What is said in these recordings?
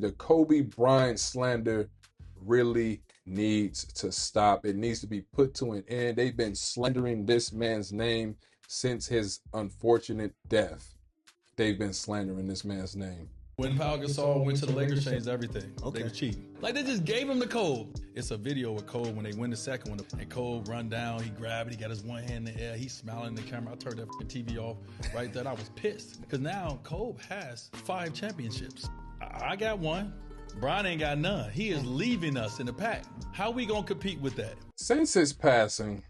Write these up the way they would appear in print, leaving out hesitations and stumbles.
The Kobe Bryant slander really needs to stop. It needs to be put to an end. They've been slandering this man's name since his unfortunate death. They've been slandering this man's name. When Pau Gasol went to the Lakers, changed everything. Okay. They were cheating. Like, they just gave him the Cole. It's a video with Cole when they win the second one. And Cole run down, he grabbed it, he got his one hand in the air, he's smiling in the camera. I turned that TV off right there. I was pissed. Because now Cole has 5 championships. I got one. Bryant ain't got none. He is leaving us in the pack. How we gonna compete with that? Since his passing,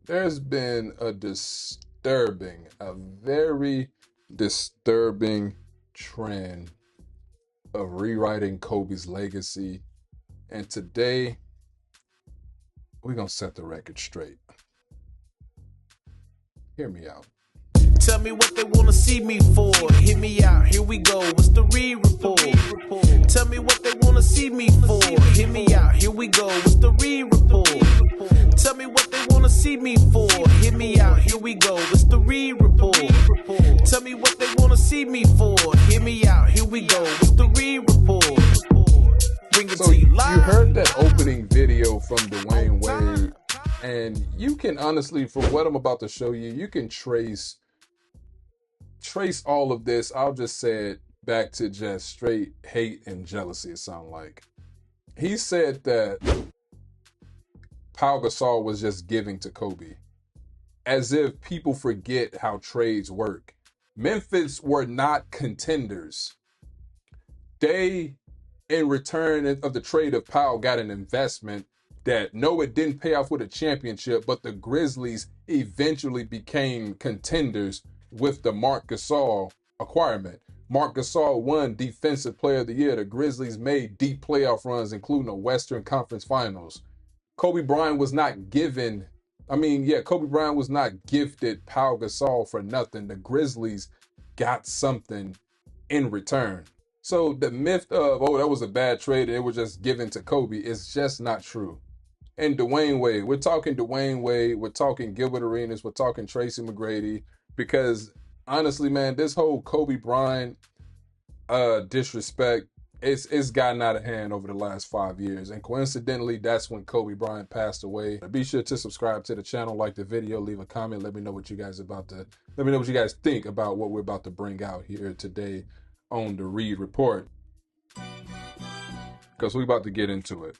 there's been a very disturbing trend of rewriting Kobe's legacy. And today, we're gonna set the record straight. Hear me out. Tell me what they wanna see me for. Hit me out, here we go. What's the re-report? Tell me what they wanna see me for. Hit me out, here we go. What's the re-report? Tell me what they wanna see me for. Hit me out, here we go. What's the re-report? Tell me what they wanna see me for. Hit me out, here we go. What's the re-report? Bring it So to you you live. heard that opening video from Dwyane Wade, and you can honestly, for what I'm about to show you, you can trace all of this. I'll just say it back to just straight hate and jealousy, it sounds like. He said that Pau Gasol was just giving to Kobe, as if people forget how trades work. Memphis were not contenders. They, in return of the trade of Pau, got an investment that, no, it didn't pay off with a championship, but the Grizzlies eventually became contenders with the Marc Gasol acquirement. Marc Gasol won Defensive Player of the Year. The Grizzlies made deep playoff runs, including a Western Conference Finals. Kobe Bryant was not given, Kobe Bryant was not gifted Pau Gasol for nothing. The Grizzlies got something in return. So the myth of, oh, that was a bad trade and it was just given to Kobe is just not true. And Dwyane Wade, we're talking Dwyane Wade, we're talking Gilbert Arenas, we're talking Tracy McGrady, because honestly, man, this whole Kobe Bryant disrespect, it's gotten out of hand over the last 5 years. And coincidentally, that's when Kobe Bryant passed away. Be sure to subscribe to the channel, like the video, leave a comment, let me know what you guys think about what we're about to bring out here today on the Reed Report, because we're about to get into it.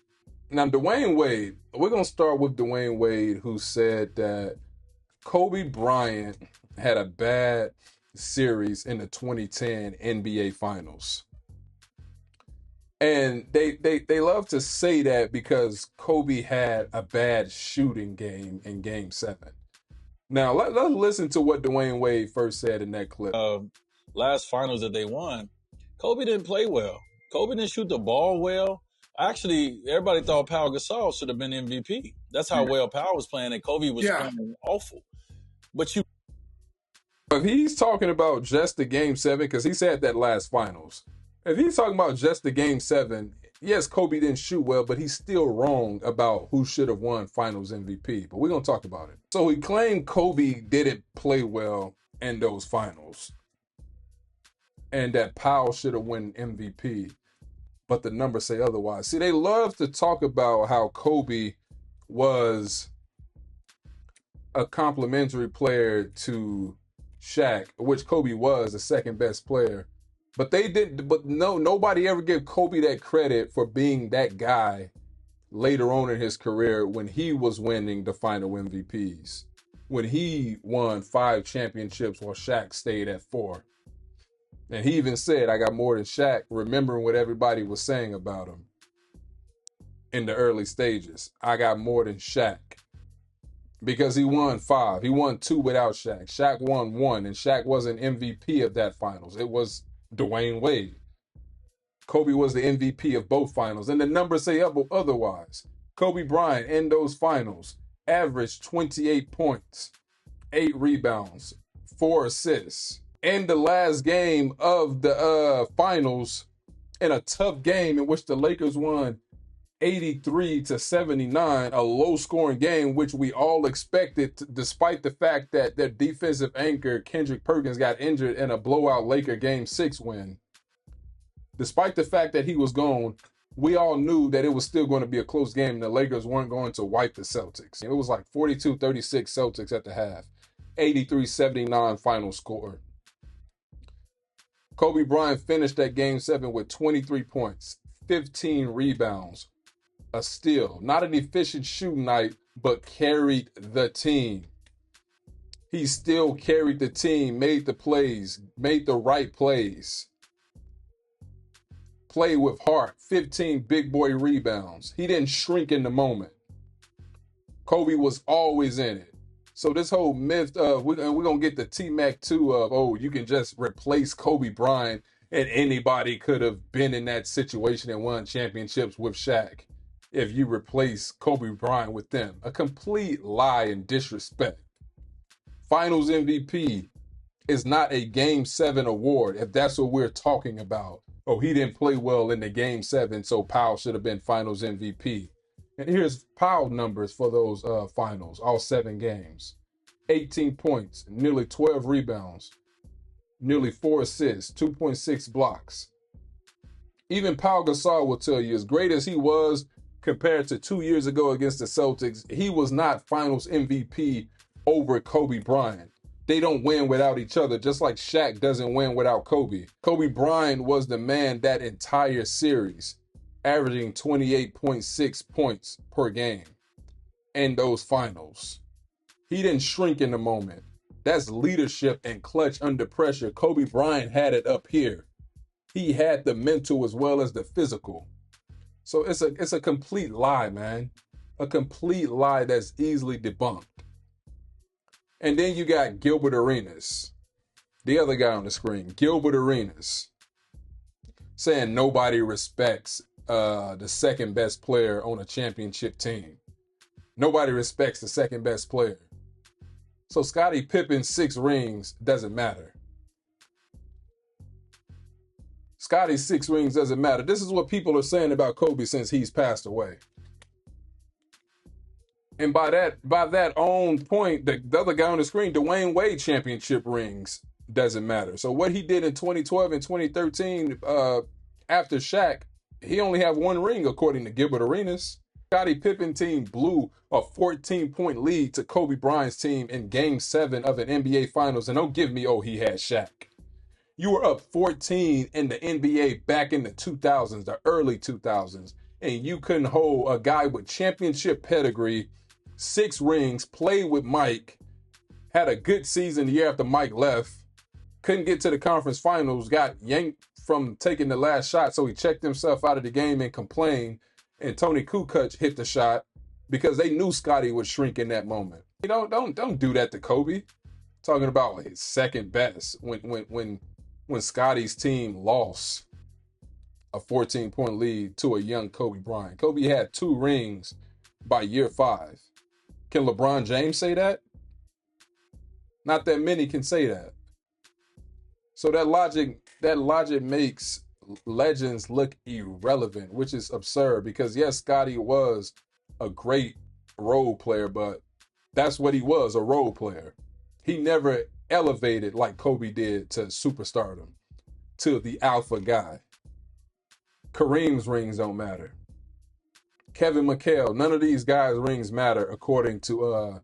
Now, Dwyane Wade, we're going to start with Dwyane Wade, who said that Kobe Bryant had a bad series in the 2010 NBA Finals. And they love to say that because Kobe had a bad shooting game in Game 7. Now, let's listen to what Dwyane Wade first said in that clip. Last finals that they won, Kobe didn't play well. Kobe didn't shoot the ball well. Actually, everybody thought Pau Gasol should have been MVP. That's how well Pau was playing, and Kobe was playing awful. But if he's talking about just the Game 7, because he said that last finals, if he's talking about just the Game 7, yes, Kobe didn't shoot well, but he's still wrong about who should have won Finals MVP. But we're going to talk about it. So he claimed Kobe didn't play well in those finals and that Pau should have won MVP, but the numbers say otherwise. See, they love to talk about how Kobe was a complimentary player to Shaq, which Kobe was the second best player. But nobody ever gave Kobe that credit for being that guy later on in his career when he was winning the final MVPs, when he won 5 championships while Shaq stayed at 4. And he even said, I got more than Shaq, remembering what everybody was saying about him in the early stages. I got more than Shaq. Because he won 5. He won 2 without Shaq. Shaq won 1, and Shaq was an MVP of that finals. It was Dwyane Wade. Kobe was the MVP of both finals, and the numbers say otherwise. Kobe Bryant in those finals averaged 28 points, 8 rebounds, 4 assists. In the last game of the finals, in a tough game in which the Lakers won 83-79, a low-scoring game, which we all expected, despite the fact that their defensive anchor, Kendrick Perkins, got injured in a blowout Laker Game 6 win. Despite the fact that he was gone, we all knew that it was still going to be a close game and the Lakers weren't going to wipe the Celtics. It was like 42-36 Celtics at the half, 83-79 final score. Kobe Bryant finished that game 7 with 23 points, 15 rebounds, a steal. Not an efficient shooting night, but carried the team. He still carried the team, made the plays, made the right plays. Played with heart, 15 big boy rebounds. He didn't shrink in the moment. Kobe was always in it. So this whole myth of, we're going to get the T-Mac 2 of, oh, you can just replace Kobe Bryant and anybody could have been in that situation and won championships with Shaq if you replace Kobe Bryant with them. A complete lie and disrespect. Finals MVP is not a Game 7 award if that's what we're talking about. Oh, he didn't play well in the Game 7, so Powell should have been Finals MVP. And here's Powell numbers for those finals, all 7 games. 18 points, nearly 12 rebounds, nearly 4 assists, 2.6 blocks. Even Pau Gasol will tell you, as great as he was compared to 2 years ago against the Celtics, he was not Finals MVP over Kobe Bryant. They don't win without each other, just like Shaq doesn't win without Kobe. Kobe Bryant was the man that entire series, averaging 28.6 points per game in those finals. He didn't shrink in the moment. That's leadership and clutch under pressure. Kobe Bryant had it up here. He had the mental as well as the physical. So it's a complete lie, man. A complete lie that's easily debunked. And then you got Gilbert Arenas, the other guy on the screen, Gilbert Arenas, saying nobody respects the second best player on a championship team. Nobody respects the second best player. So Scottie Pippen's 6 rings doesn't matter. Scottie's 6 rings doesn't matter. This is what people are saying about Kobe since he's passed away. And by that own point, the other guy on the screen, Dwyane Wade championship rings doesn't matter. So what he did in 2012 and 2013 after Shaq, he only have 1 ring according to Gilbert Arenas. Scottie Pippen team blew a 14-point lead to Kobe Bryant's team in Game 7 of an NBA Finals. And don't give me, oh, he had Shaq. You were up 14 in the NBA back in the 2000s, the early 2000s, and you couldn't hold a guy with championship pedigree, 6 rings, played with Mike, had a good season the year after Mike left, couldn't get to the conference finals, got yanked from taking the last shot, so he checked himself out of the game and complained, and Tony Kukoc hit the shot because they knew Scottie would shrink in that moment. You know, don't do that to Kobe. Talking about his second best when Scottie's team lost a 14-point lead to a young Kobe Bryant. Kobe had 2 rings by year 5. Can LeBron James say that? Not that many can say that. So that logic makes legends look irrelevant, which is absurd because yes, Scottie was a great role player, but that's what he was, a role player. He never elevated like Kobe did to superstardom, to the alpha guy. Kareem's rings don't matter. Kevin McHale, none of these guys' rings matter according to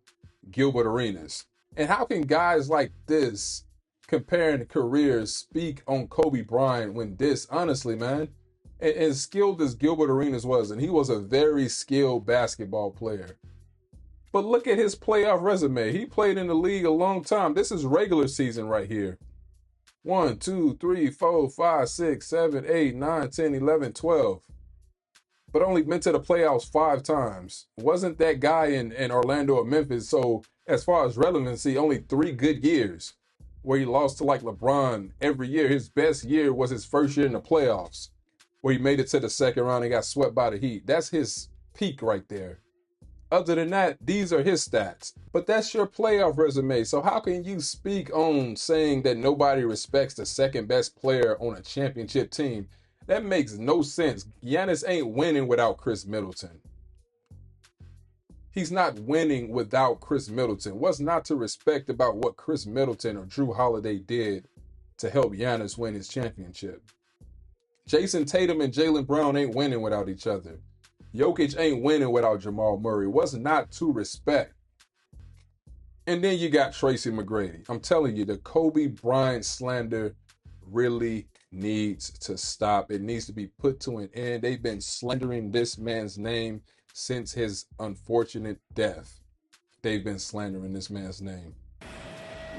Gilbert Arenas. And how can guys like this comparing careers speak on Kobe Bryant when this, honestly, man, as skilled as Gilbert Arenas was, and he was a very skilled basketball player. But look at his playoff resume. He played in the league a long time. This is regular season right here. 1, 2, 3, 4, 5, 6, 7, 8, 9, 10, 11, 12. But only been to the playoffs 5 times. Wasn't that guy in Orlando or Memphis. So as far as relevancy, only 3 good years where he lost to like LeBron every year. His best year was his first year in the playoffs where he made it to the second round and got swept by the Heat. That's his peak right there. Other than that, these are his stats. But that's your playoff resume. So how can you speak on saying that nobody respects the second best player on a championship team? That makes no sense. Giannis ain't winning without Chris Middleton. He's not winning without Chris Middleton. What's not to respect about what Chris Middleton or Drew Holiday did to help Giannis win his championship? Jason Tatum and Jaylen Brown ain't winning without each other. Jokic ain't winning without Jamal Murray. What's not to respect? And then you got Tracy McGrady. I'm telling you, the Kobe Bryant slander really needs to stop. It needs to be put to an end. They've been slandering this man's name since his unfortunate death. They've been slandering this man's name.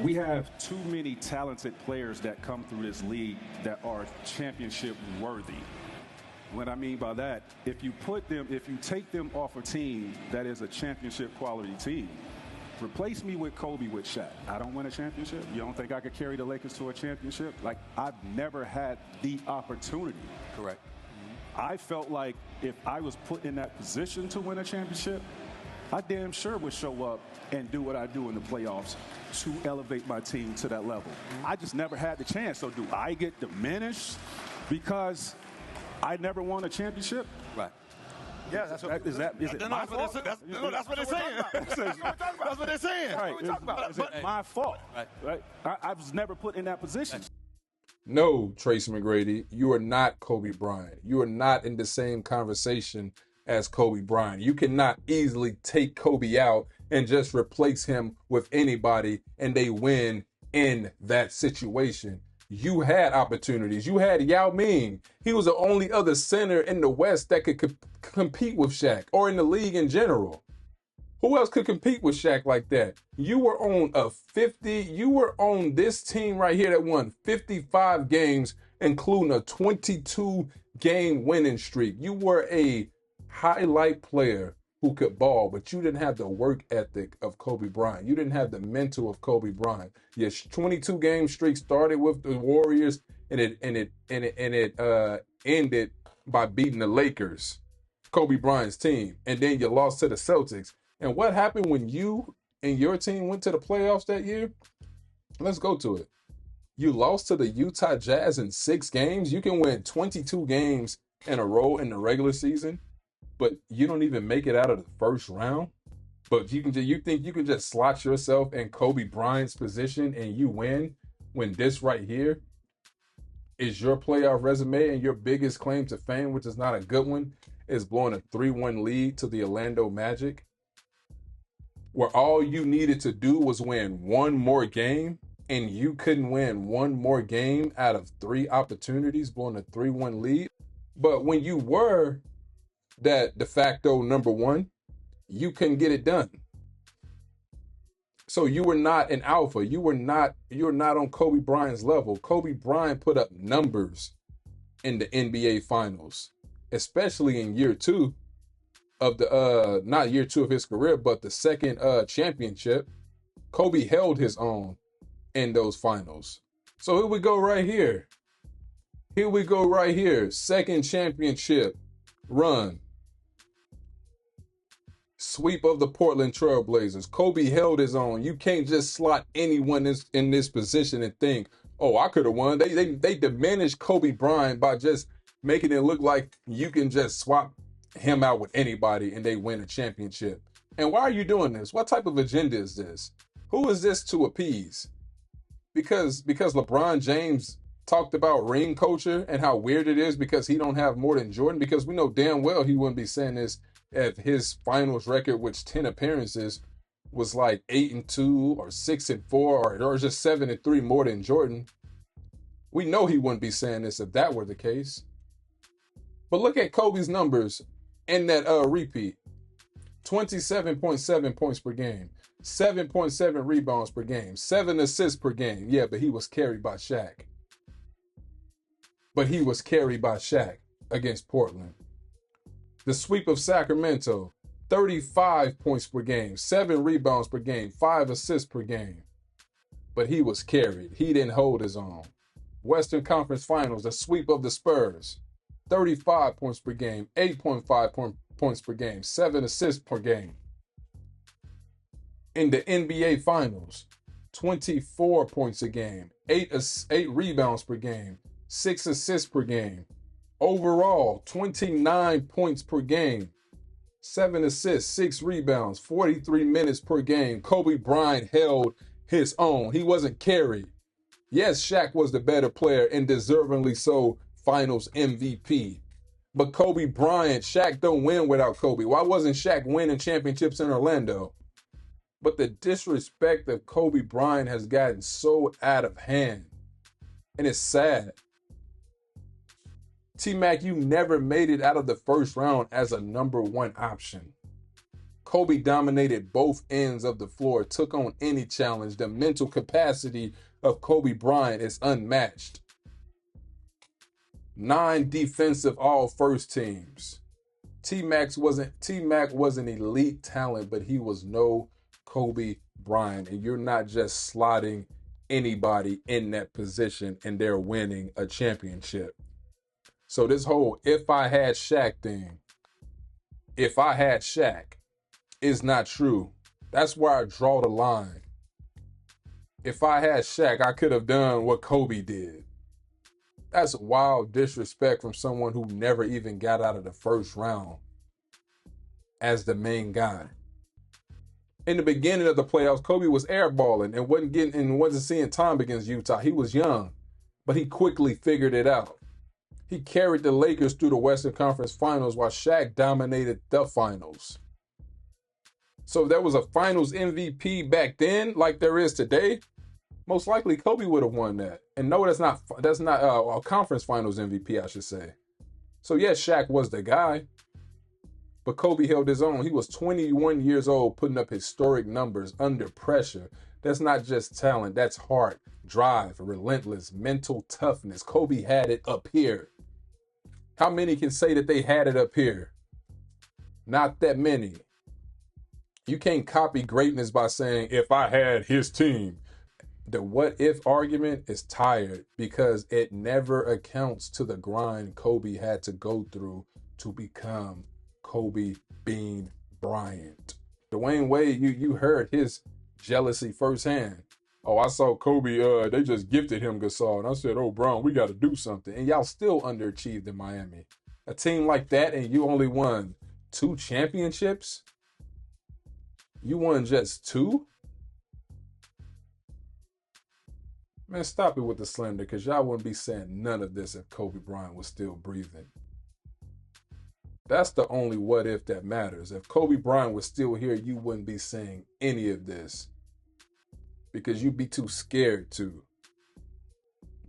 We have too many talented players that come through this league that are championship worthy. What I mean by that, if you take them off a team that is a championship quality team, replace me with Kobe with Shaq. I don't win a championship. You don't think I could carry the Lakers to a championship? Like, I've never had the opportunity. Correct. I felt like if I was put in that position to win a championship, I damn sure would show up and do what I do in the playoffs to elevate my team to that level. I just never had the chance. So do I get diminished because I never won a championship? Right. Yeah, that's what is it my fault? That's what they're saying. That's what they're saying. Right. Is it my fault? Right. I was never put in that position. No, Tracy McGrady, you are not Kobe Bryant. You are not in the same conversation as Kobe Bryant. You cannot easily take Kobe out and just replace him with anybody and they win in that situation. You had opportunities. You had Yao Ming. He was the only other center in the West that could compete with Shaq, or in the league in general. Who else could compete with Shaq like that? You were on this team right here that won 55 games, including a 22-game winning streak. You were a highlight player who could ball, but you didn't have the work ethic of Kobe Bryant. You didn't have the mental of Kobe Bryant. Your 22-game streak started with the Warriors, and it ended by beating the Lakers, Kobe Bryant's team, and then you lost to the Celtics. And what happened when you and your team went to the playoffs that year? Let's go to it. You lost to the Utah Jazz in 6 games. You can win 22 games in a row in the regular season, but you don't even make it out of the first round. But you think you can just slot yourself in Kobe Bryant's position and you win, when this right here is your playoff resume and your biggest claim to fame, which is not a good one, is blowing a 3-1 lead to the Orlando Magic, where all you needed to do was win one more game, and you couldn't win one more game out of 3 opportunities, blowing a 3-1 lead. But when you were that de facto number 1, you couldn't get it done. So you were not an alpha. You're not on Kobe Bryant's level. Kobe Bryant put up numbers in the NBA Finals, especially in year 2 of the not year 2 of his career, but the second championship. Kobe held his own in those finals. So here we go right here. Second championship run. Sweep of the Portland Trailblazers. Kobe held his own. You can't just slot anyone in this position and think, oh, I could have won. They diminished Kobe Bryant by just making it look like you can just swap him out with anybody and they win a championship. And why are you doing this? What type of agenda is this? Who is this to appease? Because LeBron James talked about ring culture and how weird it is because he don't have more than Jordan, because we know damn well he wouldn't be saying this if his finals record, which 10 appearances, was like 8-2 or 6-4 or just 7-3 more than Jordan. We know he wouldn't be saying this if that were the case. But look at Kobe's numbers in that repeat. 27.7 points per game, 7.7 rebounds per game, 7 assists per game. Yeah, but he was carried by Shaq. Against Portland. The sweep of Sacramento, 35 points per game, 7 rebounds per game, 5 assists per game. But he was carried. He didn't hold his own. Western Conference Finals, the sweep of the Spurs, 35 points per game, 8.5 points per game, 7 assists per game. In the NBA Finals, 24 points a game, 8 rebounds per game, 6 assists per game. Overall, 29 points per game, 7 assists, 6 rebounds, 43 minutes per game. Kobe Bryant held his own. He wasn't carried. Yes, Shaq was the better player, and deservingly so Finals MVP. But Kobe Bryant, Shaq don't win without Kobe. Why wasn't Shaq winning championships in Orlando? But the disrespect of Kobe Bryant has gotten so out of hand. And it's sad. T-Mac, you never made it out of the first round as a number one option. Kobe dominated both ends of the floor, took on any challenge. The mental capacity of Kobe Bryant is unmatched. 9 defensive all first teams. T-Mac was an elite talent, but he was no Kobe Bryant. And you're not just slotting anybody in that position and they're winning a championship. So this whole if I had Shaq thing, if I had Shaq, is not true. That's where I draw the line. If I had Shaq, I could have done what Kobe did. That's wild disrespect from someone who never even got out of the first round as the main guy. In the beginning of the playoffs, Kobe was airballing and wasn't seeing time against Utah. He was young, but he quickly figured it out. He carried the Lakers through the Western Conference Finals while Shaq dominated the finals. So if there was a Finals MVP back then, like there is today, most likely Kobe would have won that. And no, that's not a Conference Finals MVP, I should say. So yes, Shaq was the guy, but Kobe held his own. He was 21 years old, putting up historic numbers under pressure. That's not just talent, that's heart, drive, relentless, mental toughness. Kobe had it up here. How many can say that they had it up here? Not that many. You can't copy greatness by saying, if I had his team. The what if argument is tired because it never accounts to the grind Kobe had to go through to become Kobe Bean Bryant. Dwyane Wade, you heard his jealousy firsthand. Oh, I saw Kobe, they just gifted him Gasol. And I said, oh, Brown, we got to do something. And y'all still underachieved in Miami. A team like that and you only won 2 championships? You won just 2? Man, stop it with the slander, because y'all wouldn't be saying none of this if Kobe Bryant was still breathing. That's the only what if that matters. If Kobe Bryant was still here, you wouldn't be saying any of this because you'd be too scared to.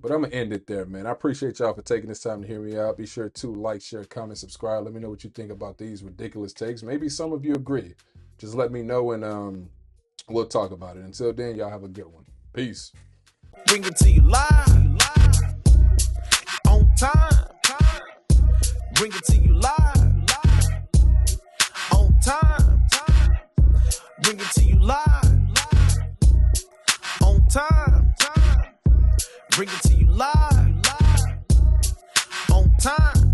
But I'm going to end it there, man. I appreciate y'all for taking this time to hear me out. Be sure to like, share, comment, subscribe. Let me know what you think about these ridiculous takes. Maybe some of you agree. Just let me know and we'll talk about it. Until then, y'all have a good one. Peace. Bring it to you live, on time. Bring it to you live, on time. Bring it to you live, on time. Bring it to you live, on time.